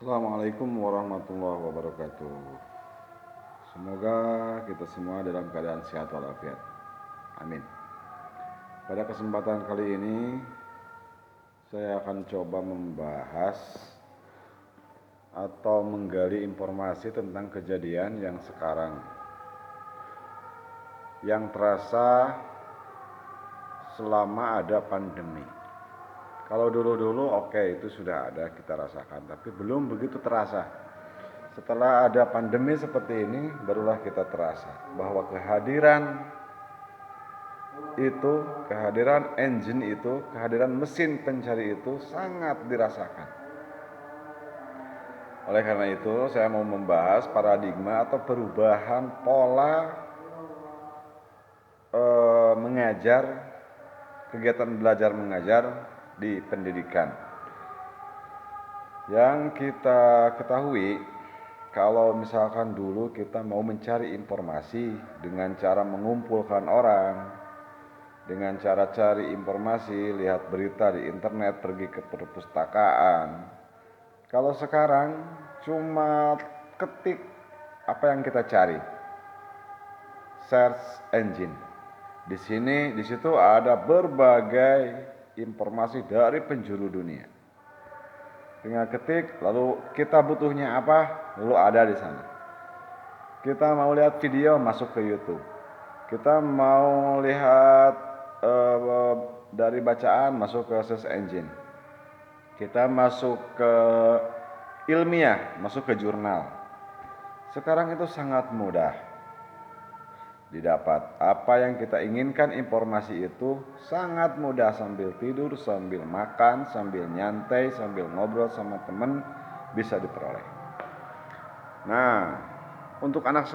Assalamualaikum warahmatullahi wabarakatuh. Semoga kita semua dalam keadaan sehat walafiat. Amin. Pada kesempatan kali ini saya akan coba membahas atau menggali informasi tentang kejadian yang sekarang yang terasa selama ada pandemi. Kalau dulu-dulu oke, itu sudah ada kita rasakan, tapi belum begitu terasa. Setelah ada pandemi seperti ini, barulah kita terasa bahwa kehadiran engine itu, kehadiran mesin pencari itu sangat dirasakan. Oleh karena itu, saya mau membahas paradigma atau perubahan pola mengajar, kegiatan belajar mengajar di pendidikan. Yang kita ketahui, kalau misalkan dulu kita mau mencari informasi dengan cara mengumpulkan orang, dengan cara cari informasi, lihat berita di internet, pergi ke perpustakaan. Kalau sekarang cuma ketik apa yang kita cari, search engine. Di situ ada berbagai informasi dari penjuru dunia. Tinggal ketik, lalu kita butuhnya apa, lalu ada di sana. Kita mau lihat video, masuk ke YouTube. Kita mau lihat dari bacaan, masuk ke search engine. Kita masuk ke ilmiah, masuk ke jurnal. Sekarang itu sangat mudah didapat. Apa yang kita inginkan, informasi itu sangat mudah, sambil tidur, sambil makan, sambil nyantai, sambil ngobrol sama teman bisa diperoleh. Nah, untuk anak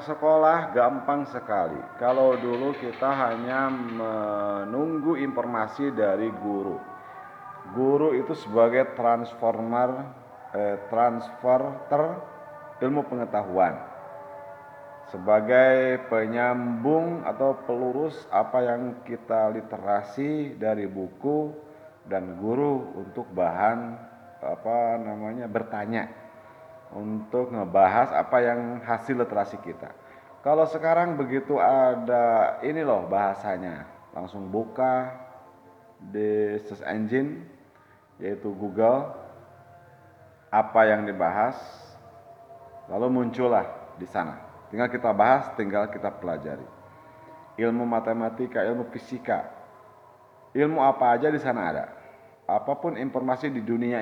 sekolah gampang sekali. Kalau dulu kita hanya menunggu informasi dari guru. Guru itu sebagai transferter ilmu pengetahuan, sebagai penyambung atau pelurus apa yang kita literasi dari buku dan guru untuk bahan bertanya, untuk ngebahas apa yang hasil literasi kita. Kalau sekarang begitu ada ini loh bahasanya, langsung buka di search engine yaitu Google apa yang dibahas, lalu muncullah di sana. Tinggal kita bahas, tinggal kita pelajari. Ilmu matematika, ilmu fisika, ilmu apa aja di sana ada. Apapun informasi di dunia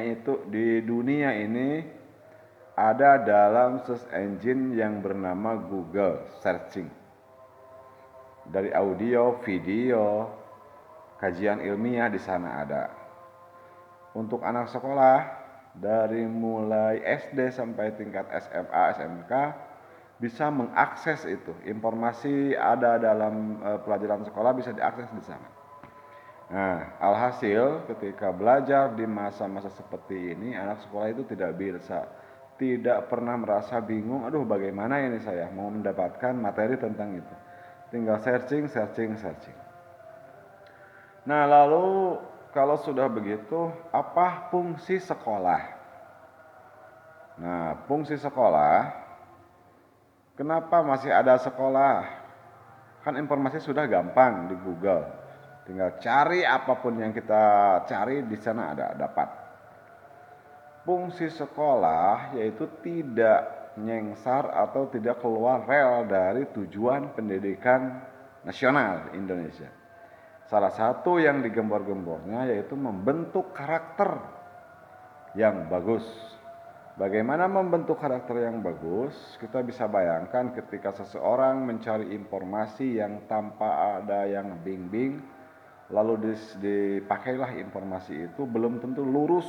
ini ada dalam search engine yang bernama Google Searching. Dari audio, video, kajian ilmiah di sana ada. Untuk anak sekolah dari mulai SD sampai tingkat SMA, SMK bisa mengakses itu. Informasi ada dalam pelajaran sekolah bisa diakses di sana. Nah, alhasil ketika belajar di masa-masa seperti ini, anak sekolah itu tidak pernah merasa bingung, aduh bagaimana ini saya mau mendapatkan materi tentang itu. Tinggal searching. Nah, lalu kalau sudah begitu, apa fungsi sekolah? Nah, fungsi sekolah, kenapa masih ada sekolah? Kan informasi sudah gampang di Google. Tinggal cari apapun yang kita cari, di sana ada, dapat. Fungsi sekolah yaitu tidak nyengsar atau tidak keluar rel dari tujuan pendidikan nasional Indonesia. Salah satu yang digembor-gembornya yaitu membentuk karakter yang bagus. Bagaimana membentuk karakter yang bagus? Kita bisa bayangkan ketika seseorang mencari informasi yang tanpa ada yang bimbing, lalu dipakailah informasi itu, belum tentu lurus,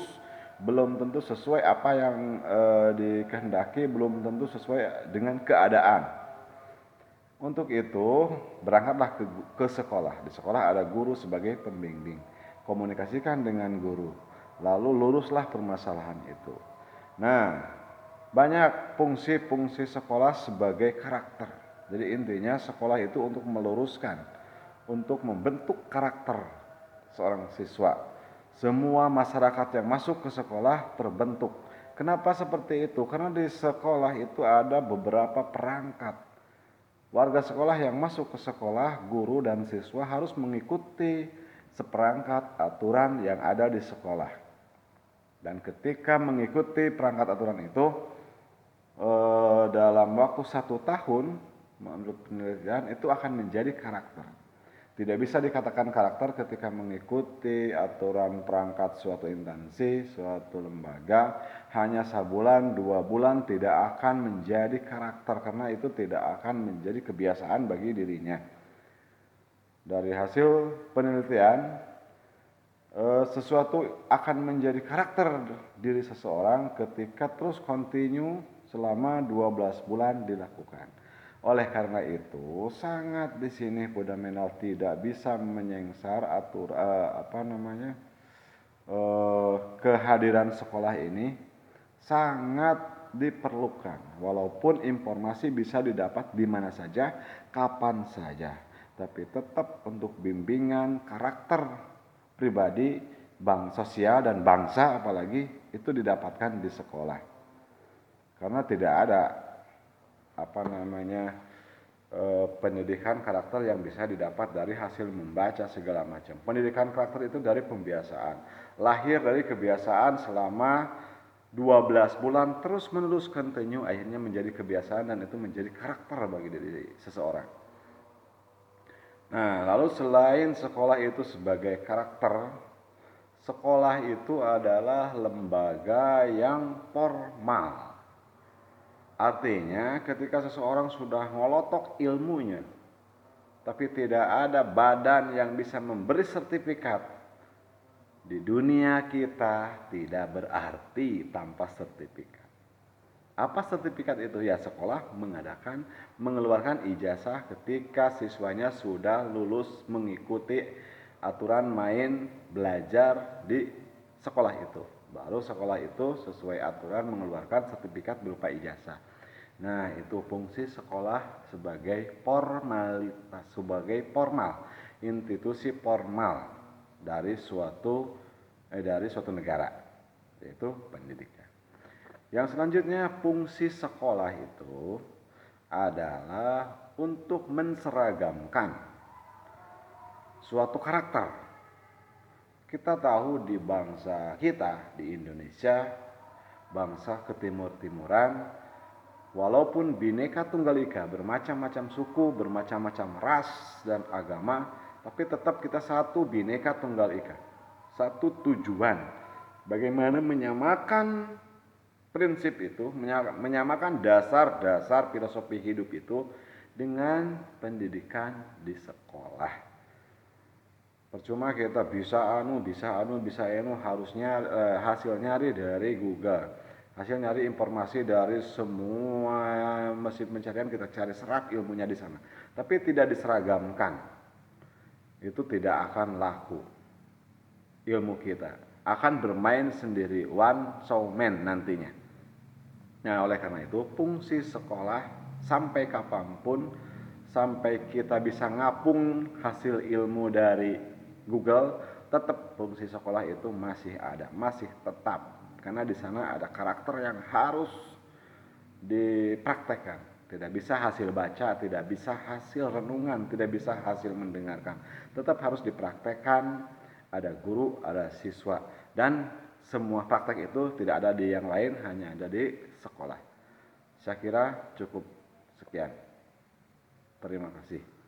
belum tentu sesuai apa yang dikehendaki, belum tentu sesuai dengan keadaan. Untuk itu, berangkatlah ke sekolah. Di sekolah ada guru sebagai pembimbing. Komunikasikan dengan guru, lalu luruslah permasalahan itu. Nah, banyak fungsi-fungsi sekolah sebagai karakter. Jadi intinya sekolah itu untuk meluruskan, untuk membentuk karakter seorang siswa. Semua masyarakat yang masuk ke sekolah terbentuk. Kenapa seperti itu? Karena di sekolah itu ada beberapa perangkat. Warga sekolah yang masuk ke sekolah, guru dan siswa harus mengikuti seperangkat aturan yang ada di sekolah. Dan ketika mengikuti perangkat aturan itu, dalam waktu 1 tahun, menurut penelitian itu akan menjadi karakter. Tidak bisa dikatakan karakter ketika mengikuti aturan perangkat suatu instansi, suatu lembaga, hanya sebulan, 2 bulan tidak akan menjadi karakter karena itu tidak akan menjadi kebiasaan bagi dirinya. Dari hasil penelitian, sesuatu akan menjadi karakter diri seseorang ketika terus continue selama 12 bulan dilakukan. Oleh karena itu, sangat di sini fundamental tidak bisa menyengsar kehadiran sekolah ini sangat diperlukan. Walaupun informasi bisa didapat di mana saja, kapan saja, tapi tetap untuk bimbingan karakter pribadi, sosial dan bangsa apalagi itu didapatkan di sekolah. Karena tidak ada pendidikan karakter yang bisa didapat dari hasil membaca segala macam. Pendidikan karakter itu dari pembiasaan, lahir dari kebiasaan selama 12 bulan terus menerus continue, akhirnya menjadi kebiasaan dan itu menjadi karakter bagi diri seseorang. Nah, lalu selain sekolah itu sebagai karakter, sekolah itu adalah lembaga yang formal. Artinya ketika seseorang sudah ngolotok ilmunya, tapi tidak ada badan yang bisa memberi sertifikat, di dunia kita tidak berarti tanpa sertifikat. Apa sertifikat itu? Ya sekolah mengeluarkan ijazah ketika siswanya sudah lulus mengikuti aturan main belajar di sekolah itu. Baru sekolah itu sesuai aturan mengeluarkan sertifikat berupa ijazah. Nah, itu fungsi sekolah sebagai formalitas, sebagai formal, institusi formal dari suatu negara, yaitu pendidikan. Yang selanjutnya, fungsi sekolah itu adalah untuk menseragamkan suatu karakter. Kita tahu di bangsa kita, di Indonesia, bangsa ketimur-timuran, walaupun Bhinneka Tunggal Ika, bermacam-macam suku, bermacam-macam ras dan agama, tapi tetap kita satu Bhinneka Tunggal Ika. Satu tujuan, bagaimana menyamakan prinsip itu, menyamakan dasar-dasar filosofi hidup itu dengan pendidikan di sekolah. Percuma kita bisa harusnya hasil nyari dari Google. Hasil nyari informasi dari semua mesin pencarian, kita cari serap ilmunya di sana. Tapi tidak diseragamkan, itu tidak akan laku. Ilmu kita akan bermain sendiri, one show man nantinya. Nah, oleh karena itu fungsi sekolah sampai kapanpun, sampai kita bisa ngapung hasil ilmu dari Google, tetap fungsi sekolah itu masih ada, masih tetap. Karena di sana ada karakter yang harus dipraktekkan. Tidak bisa hasil baca, tidak bisa hasil renungan, tidak bisa hasil mendengarkan. Tetap harus dipraktekkan, ada guru, ada siswa. Dan semua praktek itu tidak ada di yang lain, hanya ada di sekolah. Saya kira cukup sekian. Terima kasih.